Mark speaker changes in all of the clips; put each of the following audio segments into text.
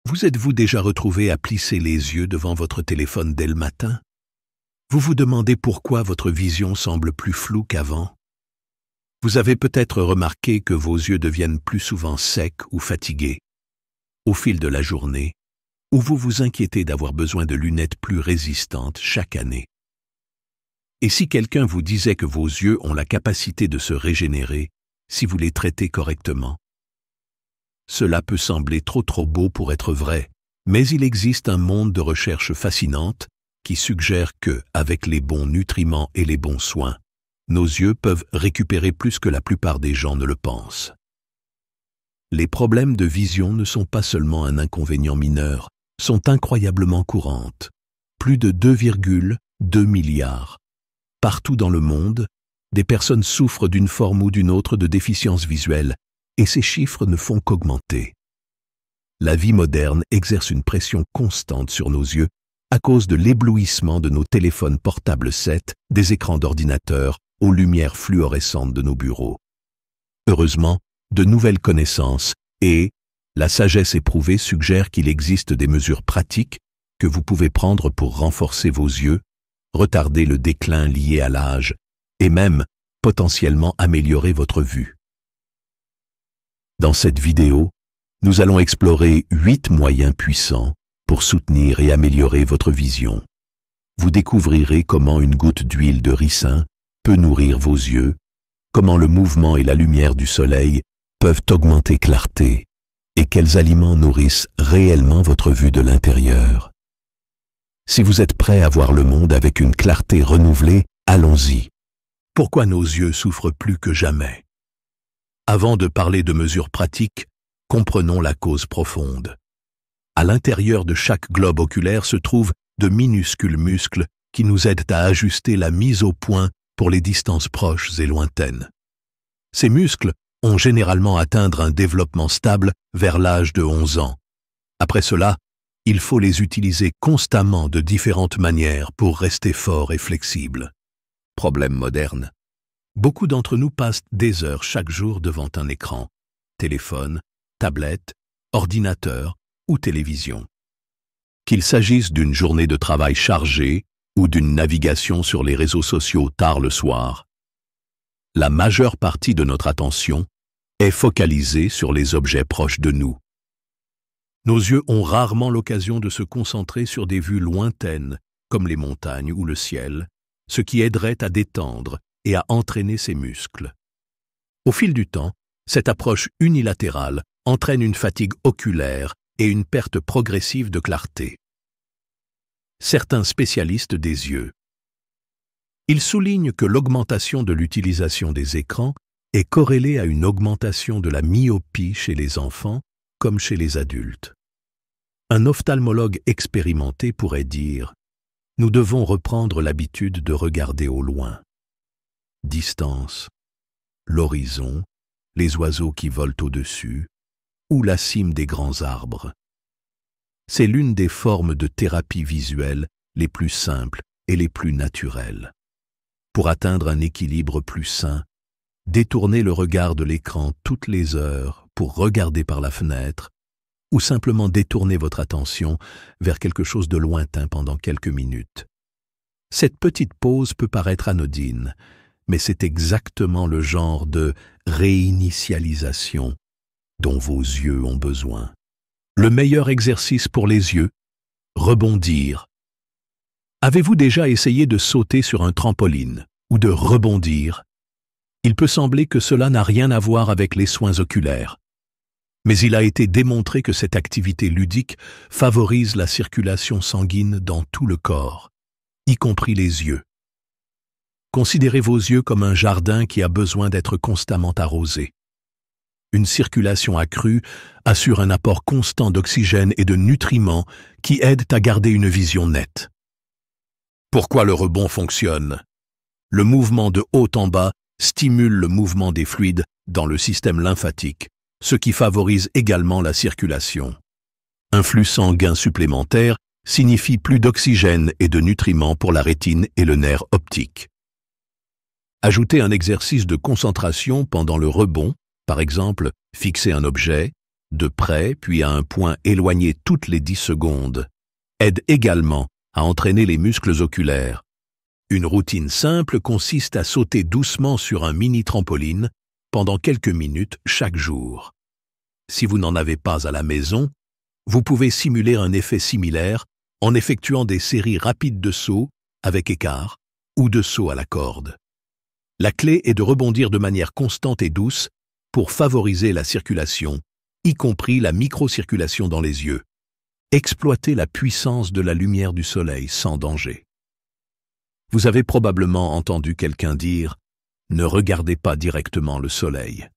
Speaker 1: Vous êtes-vous déjà retrouvé à plisser les yeux devant votre téléphone dès le matin? Vous vous demandez pourquoi votre vision semble plus floue qu'avant? Vous avez peut-être remarqué que vos yeux deviennent plus souvent secs ou fatigués au fil de la journée, ou vous vous inquiétez d'avoir besoin de lunettes plus résistantes chaque année. Et si quelqu'un vous disait que vos yeux ont la capacité de se régénérer si vous les traitez correctement? Cela peut sembler trop beau pour être vrai, mais il existe un monde de recherche fascinante qui suggère que, avec les bons nutriments et les bons soins, nos yeux peuvent récupérer plus que la plupart des gens ne le pensent. Les problèmes de vision ne sont pas seulement un inconvénient mineur, sont incroyablement courantes. Plus de 2,2 milliards. Partout dans le monde, des personnes souffrent d'une forme ou d'une autre de déficience visuelle, et ces chiffres ne font qu'augmenter. La vie moderne exerce une pression constante sur nos yeux à cause de l'éblouissement de nos téléphones portables 7, des écrans d'ordinateur, aux lumières fluorescentes de nos bureaux. Heureusement, de nouvelles connaissances et la sagesse éprouvée suggèrent qu'il existe des mesures pratiques que vous pouvez prendre pour renforcer vos yeux, retarder le déclin lié à l'âge et même potentiellement améliorer votre vue. Dans cette vidéo, nous allons explorer 8 moyens puissants pour soutenir et améliorer votre vision. Vous découvrirez comment une goutte d'huile de ricin peut nourrir vos yeux, comment le mouvement et la lumière du soleil peuvent augmenter clarté et quels aliments nourrissent réellement votre vue de l'intérieur. Si vous êtes prêt à voir le monde avec une clarté renouvelée, allons-y. Pourquoi nos yeux souffrent plus que jamais? Avant de parler de mesures pratiques, comprenons la cause profonde. À l'intérieur de chaque globe oculaire se trouvent de minuscules muscles qui nous aident à ajuster la mise au point pour les distances proches et lointaines. Ces muscles ont généralement atteint un développement stable vers l'âge de 11 ans. Après cela, il faut les utiliser constamment de différentes manières pour rester forts et flexibles. Problème moderne. Beaucoup d'entre nous passent des heures chaque jour devant un écran, téléphone, tablette, ordinateur ou télévision. Qu'il s'agisse d'une journée de travail chargée ou d'une navigation sur les réseaux sociaux tard le soir, la majeure partie de notre attention est focalisée sur les objets proches de nous. Nos yeux ont rarement l'occasion de se concentrer sur des vues lointaines, comme les montagnes ou le ciel, ce qui aiderait à détendre et à entraîner ces muscles. Au fil du temps, cette approche unilatérale entraîne une fatigue oculaire et une perte progressive de clarté. Certains spécialistes des yeux. Ils soulignent que l'augmentation de l'utilisation des écrans est corrélée à une augmentation de la myopie chez les enfants comme chez les adultes. Un ophtalmologue expérimenté pourrait dire « Nous devons reprendre l'habitude de regarder au loin. Distance, l'horizon, les oiseaux qui volent au-dessus ou la cime des grands arbres. » C'est l'une des formes de thérapie visuelle les plus simples et les plus naturelles. Pour atteindre un équilibre plus sain, détournez le regard de l'écran toutes les heures pour regarder par la fenêtre ou simplement détourner votre attention vers quelque chose de lointain pendant quelques minutes. Cette petite pause peut paraître anodine, mais c'est exactement le genre de réinitialisation dont vos yeux ont besoin. Le meilleur exercice pour les yeux, rebondir. Avez-vous déjà essayé de sauter sur un trampoline ou de rebondir? Il peut sembler que cela n'a rien à voir avec les soins oculaires. Mais il a été démontré que cette activité ludique favorise la circulation sanguine dans tout le corps, y compris les yeux. Considérez vos yeux comme un jardin qui a besoin d'être constamment arrosé. Une circulation accrue assure un apport constant d'oxygène et de nutriments qui aident à garder une vision nette. Pourquoi le rebond fonctionne? Le mouvement de haut en bas stimule le mouvement des fluides dans le système lymphatique, ce qui favorise également la circulation. Un flux sanguin supplémentaire signifie plus d'oxygène et de nutriments pour la rétine et le nerf optique. Ajoutez un exercice de concentration pendant le rebond, par exemple, fixer un objet, de près puis à un point éloigné toutes les 10 secondes, aide également à entraîner les muscles oculaires. Une routine simple consiste à sauter doucement sur un mini-trampoline pendant quelques minutes chaque jour. Si vous n'en avez pas à la maison, vous pouvez simuler un effet similaire en effectuant des séries rapides de sauts avec écart ou de sauts à la corde. La clé est de rebondir de manière constante et douce pour favoriser la circulation, y compris la microcirculation dans les yeux. Exploitez la puissance de la lumière du soleil sans danger. Vous avez probablement entendu quelqu'un dire « Ne regardez pas directement le soleil ».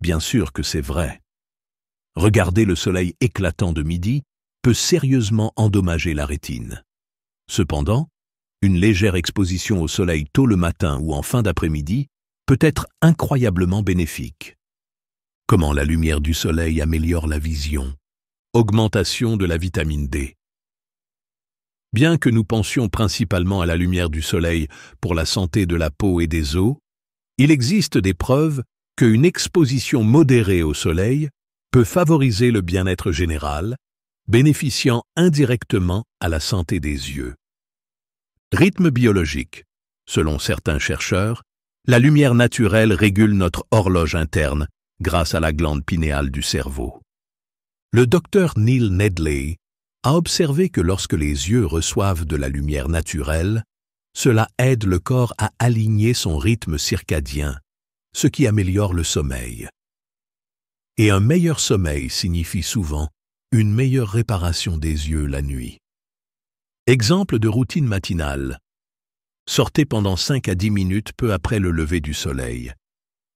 Speaker 1: Bien sûr que c'est vrai. Regarder le soleil éclatant de midi peut sérieusement endommager la rétine. Cependant, une légère exposition au soleil tôt le matin ou en fin d'après-midi peut être incroyablement bénéfique. Comment la lumière du soleil améliore la vision? Augmentation de la vitamine D. Bien que nous pensions principalement à la lumière du soleil pour la santé de la peau et des os, il existe des preuves qu'une exposition modérée au soleil peut favoriser le bien-être général, bénéficiant indirectement à la santé des yeux. Rythme biologique. Selon certains chercheurs, la lumière naturelle régule notre horloge interne grâce à la glande pinéale du cerveau. Le docteur Neil Nedley a observé que lorsque les yeux reçoivent de la lumière naturelle, cela aide le corps à aligner son rythme circadien, ce qui améliore le sommeil. Et un meilleur sommeil signifie souvent une meilleure réparation des yeux la nuit. Exemple de routine matinale. Sortez pendant 5 à 10 minutes peu après le lever du soleil.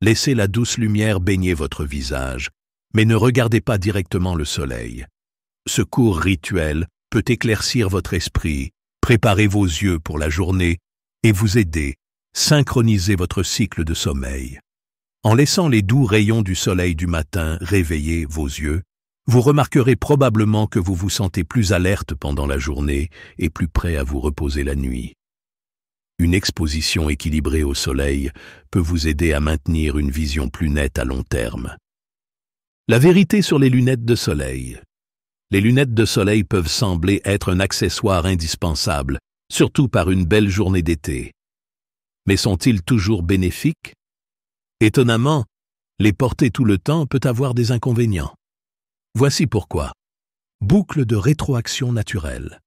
Speaker 1: Laissez la douce lumière baigner votre visage, mais ne regardez pas directement le soleil. Ce court rituel peut éclaircir votre esprit, préparer vos yeux pour la journée et vous aider à synchroniser votre cycle de sommeil. En laissant les doux rayons du soleil du matin réveiller vos yeux, vous remarquerez probablement que vous vous sentez plus alerte pendant la journée et plus prêt à vous reposer la nuit. Une exposition équilibrée au soleil peut vous aider à maintenir une vision plus nette à long terme. La vérité sur les lunettes de soleil. Les lunettes de soleil peuvent sembler être un accessoire indispensable, surtout par une belle journée d'été. Mais sont-ils toujours bénéfiques? Étonnamment, les porter tout le temps peut avoir des inconvénients. Voici pourquoi. Boucle de rétroaction naturelle.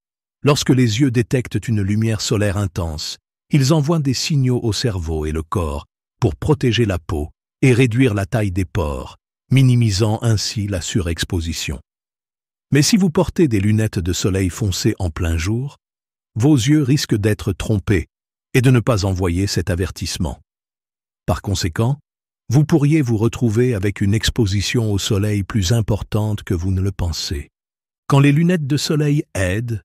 Speaker 1: Lorsque les yeux détectent une lumière solaire intense, ils envoient des signaux au cerveau et le corps pour protéger la peau et réduire la taille des pores, minimisant ainsi la surexposition. Mais si vous portez des lunettes de soleil foncé en plein jour, vos yeux risquent d'être trompés et de ne pas envoyer cet avertissement. Par conséquent, vous pourriez vous retrouver avec une exposition au soleil plus importante que vous ne le pensez. Quand les lunettes de soleil aident,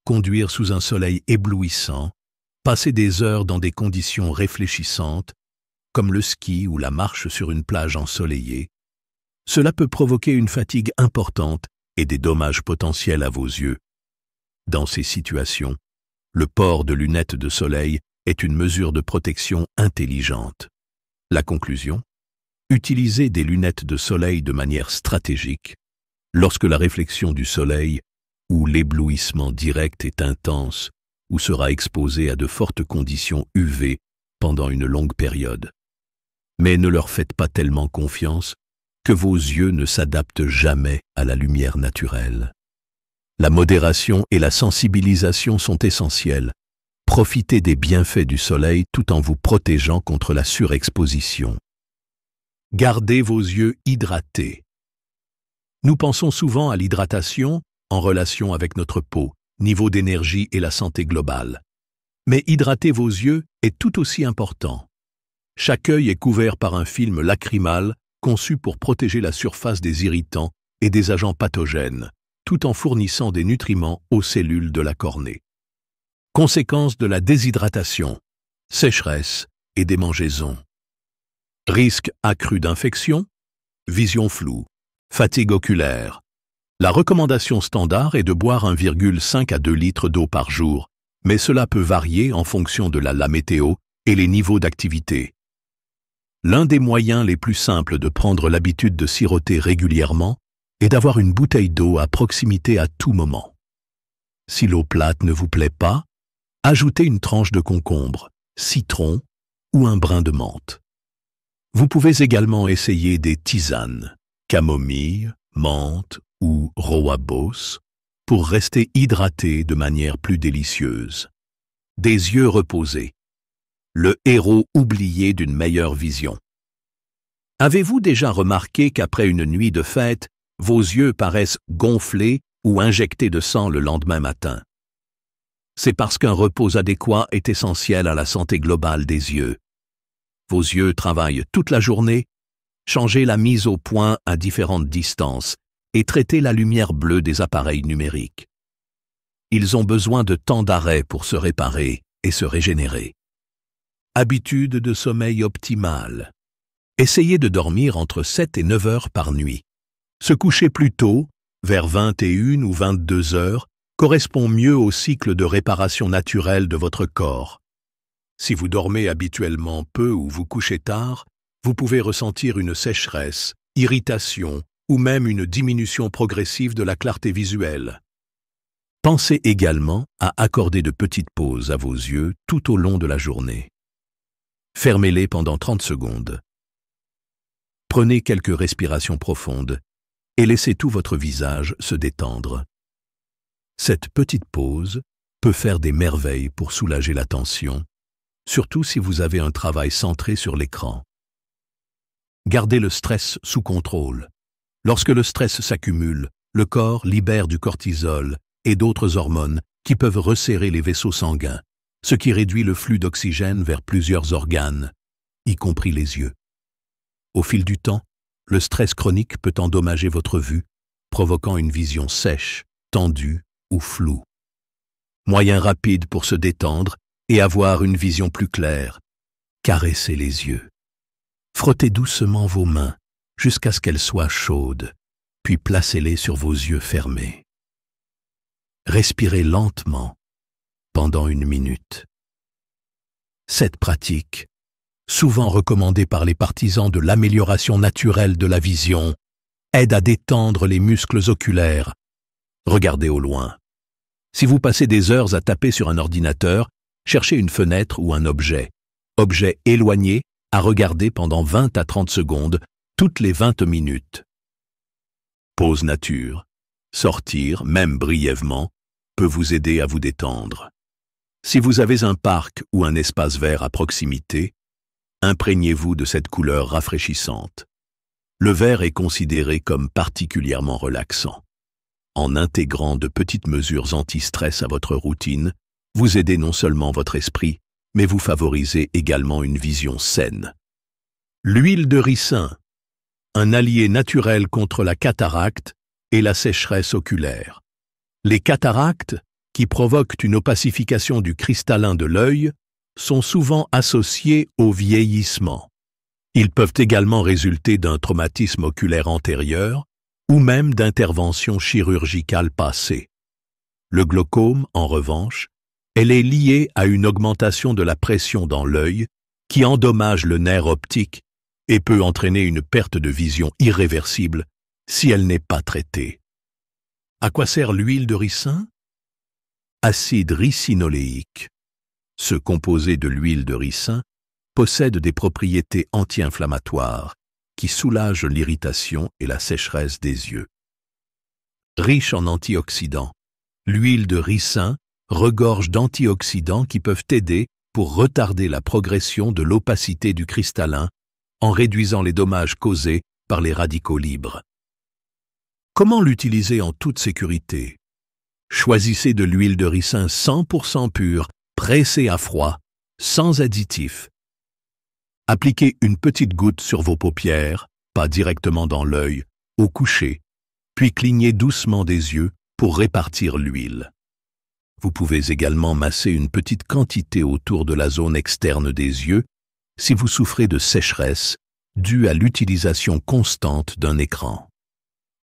Speaker 1: conduire sous un soleil éblouissant, passer des heures dans des conditions réfléchissantes, comme le ski ou la marche sur une plage ensoleillée, cela peut provoquer une fatigue importante et des dommages potentiels à vos yeux. Dans ces situations, le port de lunettes de soleil est une mesure de protection intelligente. La conclusion? Utilisez des lunettes de soleil de manière stratégique lorsque la réflexion du soleil ou l'éblouissement direct est intense ou sera exposé à de fortes conditions UV pendant une longue période. Mais ne leur faites pas tellement confiance que vos yeux ne s'adaptent jamais à la lumière naturelle. La modération et la sensibilisation sont essentielles. Profitez des bienfaits du soleil tout en vous protégeant contre la surexposition. Gardez vos yeux hydratés. Nous pensons souvent à l'hydratation en relation avec notre peau, niveau d'énergie et la santé globale. Mais hydrater vos yeux est tout aussi important. Chaque œil est couvert par un film lacrymal conçu pour protéger la surface des irritants et des agents pathogènes, tout en fournissant des nutriments aux cellules de la cornée. Conséquences de la déshydratation, sécheresse et démangeaison. Risque accru d'infection, vision floue, fatigue oculaire. La recommandation standard est de boire 1,5 à 2 litres d'eau par jour, mais cela peut varier en fonction de la météo et les niveaux d'activité. L'un des moyens les plus simples de prendre l'habitude de siroter régulièrement est d'avoir une bouteille d'eau à proximité à tout moment. Si l'eau plate ne vous plaît pas, ajoutez une tranche de concombre, citron ou un brin de menthe. Vous pouvez également essayer des tisanes, camomille, menthe ou rooibos, pour rester hydraté de manière plus délicieuse. Des yeux reposés. Le héros oublié d'une meilleure vision. Avez-vous déjà remarqué qu'après une nuit de fête, vos yeux paraissent gonflés ou injectés de sang le lendemain matin? C'est parce qu'un repos adéquat est essentiel à la santé globale des yeux. Vos yeux travaillent toute la journée. Changez la mise au point à différentes distances et traitez la lumière bleue des appareils numériques. Ils ont besoin de temps d'arrêt pour se réparer et se régénérer. Habitude de sommeil optimale. Essayez de dormir entre 7 et 9 heures par nuit. Se coucher plus tôt, vers 21 ou 22 heures, correspond mieux au cycle de réparation naturelle de votre corps. Si vous dormez habituellement peu ou vous couchez tard, vous pouvez ressentir une sécheresse, irritation ou même une diminution progressive de la clarté visuelle. Pensez également à accorder de petites pauses à vos yeux tout au long de la journée. Fermez-les pendant 30 secondes. Prenez quelques respirations profondes et laissez tout votre visage se détendre. Cette petite pause peut faire des merveilles pour soulager la tension, surtout si vous avez un travail centré sur l'écran. Gardez le stress sous contrôle. Lorsque le stress s'accumule, le corps libère du cortisol et d'autres hormones qui peuvent resserrer les vaisseaux sanguins, ce qui réduit le flux d'oxygène vers plusieurs organes, y compris les yeux. Au fil du temps, le stress chronique peut endommager votre vue, provoquant une vision sèche, tendue ou floue. Moyen rapide pour se détendre et avoir une vision plus claire. Caressez les yeux. Frottez doucement vos mains jusqu'à ce qu'elles soient chaudes, puis placez-les sur vos yeux fermés. Respirez lentement pendant 1 minute. Cette pratique, souvent recommandée par les partisans de l'amélioration naturelle de la vision, aide à détendre les muscles oculaires. Regardez au loin. Si vous passez des heures à taper sur un ordinateur, cherchez une fenêtre ou un objet. Objet éloigné à regarder pendant 20 à 30 secondes, toutes les 20 minutes. Pause nature. Sortir, même brièvement, peut vous aider à vous détendre. Si vous avez un parc ou un espace vert à proximité, imprégnez-vous de cette couleur rafraîchissante. Le vert est considéré comme particulièrement relaxant. En intégrant de petites mesures anti-stress à votre routine, vous aidez non seulement votre esprit, mais vous favorisez également une vision saine. L'huile de ricin, un allié naturel contre la cataracte et la sécheresse oculaire. Les cataractes, qui provoquent une opacification du cristallin de l'œil, sont souvent associés au vieillissement. Ils peuvent également résulter d'un traumatisme oculaire antérieur ou même d'interventions chirurgicales passées. Le glaucome, en revanche, elle est liée à une augmentation de la pression dans l'œil qui endommage le nerf optique et peut entraîner une perte de vision irréversible si elle n'est pas traitée. À quoi sert l'huile de ricin? Acide ricinoléique. Ce composé de l'huile de ricin possède des propriétés anti-inflammatoires qui soulagent l'irritation et la sécheresse des yeux. Riche en antioxydants, l'huile de ricin regorge d'antioxydants qui peuvent aider pour retarder la progression de l'opacité du cristallin en réduisant les dommages causés par les radicaux libres. Comment l'utiliser en toute sécurité? Choisissez de l'huile de ricin 100% pure, pressée à froid, sans additifs. Appliquez une petite goutte sur vos paupières, pas directement dans l'œil, au coucher, puis clignez doucement des yeux pour répartir l'huile. Vous pouvez également masser une petite quantité autour de la zone externe des yeux si vous souffrez de sécheresse due à l'utilisation constante d'un écran.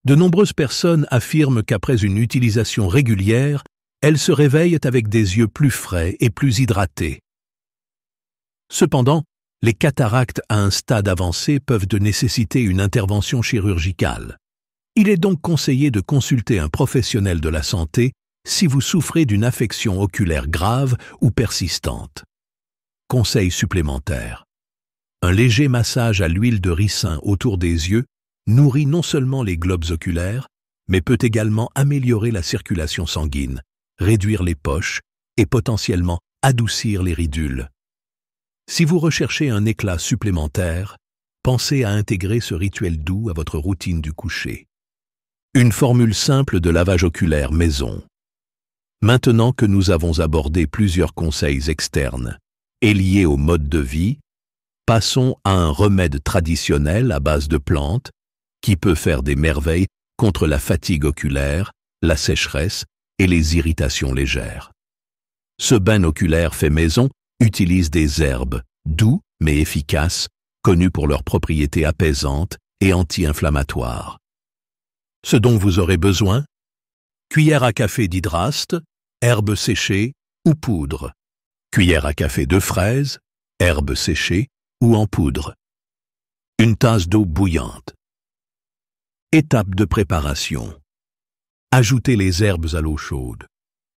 Speaker 1: De nombreuses personnes affirment qu'après une utilisation régulière, elles se réveillent avec des yeux plus frais et plus hydratés. Cependant, Les cataractes à un stade avancé peuvent nécessiter une intervention chirurgicale. Il est donc conseillé de consulter un professionnel de la santé si vous souffrez d'une affection oculaire grave ou persistante. Conseil supplémentaire. Un léger massage à l'huile de ricin autour des yeux nourrit non seulement les globes oculaires, mais peut également améliorer la circulation sanguine, réduire les poches et potentiellement adoucir les ridules. Si vous recherchez un éclat supplémentaire, pensez à intégrer ce rituel doux à votre routine du coucher. Une formule simple de lavage oculaire maison. Maintenant que nous avons abordé plusieurs conseils externes et liés au mode de vie, passons à un remède traditionnel à base de plantes qui peut faire des merveilles contre la fatigue oculaire, la sécheresse et les irritations légères. Ce bain oculaire fait maison utilise des herbes, doux mais efficaces, connues pour leurs propriétés apaisantes et anti-inflammatoires. Ce dont vous aurez besoin: cuillère à café d'hydraste, herbes séchées ou poudre, cuillère à café de fraises, herbes séchées ou en poudre, une tasse d'eau bouillante. Étape de préparation. Ajoutez les herbes à l'eau chaude.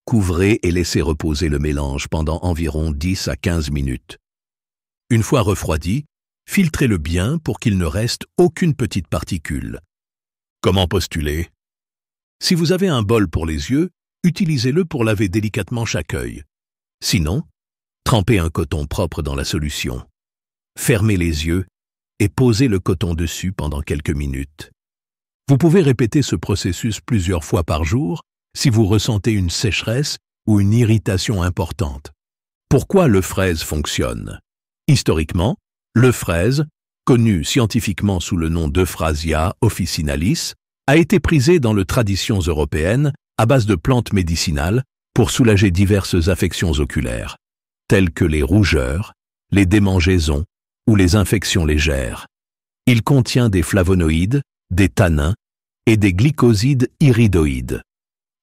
Speaker 1: Couvrez et laissez reposer le mélange pendant environ 10 à 15 minutes. Une fois refroidi, filtrez-le bien pour qu'il ne reste aucune petite particule. Comment postuler? Si vous avez un bol pour les yeux, utilisez-le pour laver délicatement chaque œil. Sinon, trempez un coton propre dans la solution. Fermez les yeux et posez le coton dessus pendant quelques minutes. Vous pouvez répéter ce processus plusieurs fois par jour si vous ressentez une sécheresse ou une irritation importante. Pourquoi le fraise fonctionne? Historiquement, le fraise, connu scientifiquement sous le nom d'Euphrasia officinalis, a été prisé dans les traditions européennes à base de plantes médicinales pour soulager diverses affections oculaires, telles que les rougeurs, les démangeaisons ou les infections légères. Il contient des flavonoïdes, des tannins et des glycosides iridoïdes,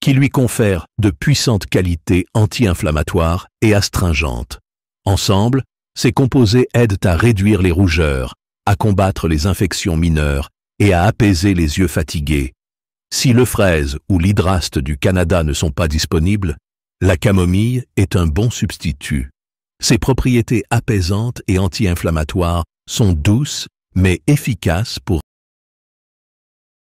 Speaker 1: qui lui confèrent de puissantes qualités anti-inflammatoires et astringentes. Ensemble, ces composés aident à réduire les rougeurs, à combattre les infections mineures et à apaiser les yeux fatigués. Si le fraise ou l'hydraste du Canada ne sont pas disponibles, la camomille est un bon substitut. Ses propriétés apaisantes et anti-inflammatoires sont douces mais efficaces pour